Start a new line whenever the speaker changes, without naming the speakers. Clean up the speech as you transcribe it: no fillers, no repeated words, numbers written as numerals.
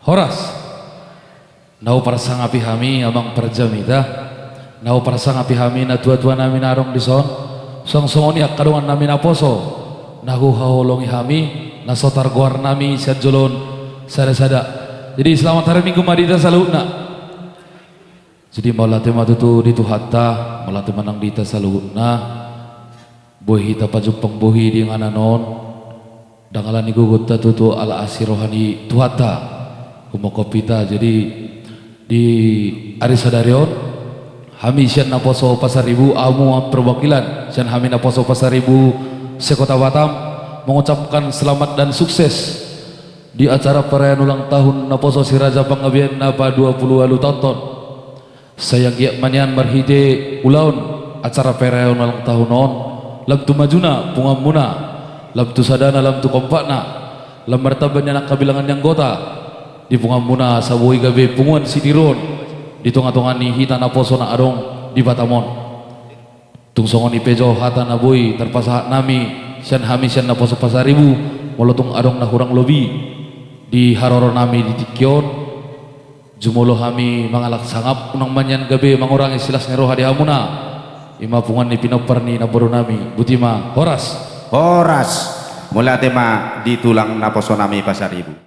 Horas nau parsangapi hami amang perjamita nau parsangapi hami na tua-tua nami narong dison song-songoni akadungan nami na poso nahu haholongi hami na sotar guar nami sadjolon sada-sada. Jadi selamat hari Minggu madita saluna. Jadi maulate matutu ditu hatta maulate manang dita saluna bohi ta pajupang bohi di ngananon dangalan igugut tutu ala asirohani tuhatta kumokopita. Jadi di Arisadarion hami sian naposo pasaribu amu perwakilan sian hami naposo pasaribu sekota Batam mengucapkan selamat dan sukses di acara perayaan ulang tahun naposo si Raja Panggabian napa 20 alu tonton sayang giak manyan marhite ulaun acara perayaan ulang tahun non lamtu majuna pungamuna lamtu sadana lamtu kompakna lambartaban yang kabilangan yang gota di pungamuna saboi gabe punguan sidiron di tunga-tungan ni hita naposo na adong di Batamon tungsongon ipejo hata na boy terpasa nami sian hami sian naposo pasaribu molotung adong na hurang lobi di haroro nami di Tikyon jumulo hami mangalak sangap unang manyan gabe mangurang isilas ngeroha di hamuna ima pungan ni pinopar ni naboru nami butima horas
mula tema di tulang naposo nami pasaribu.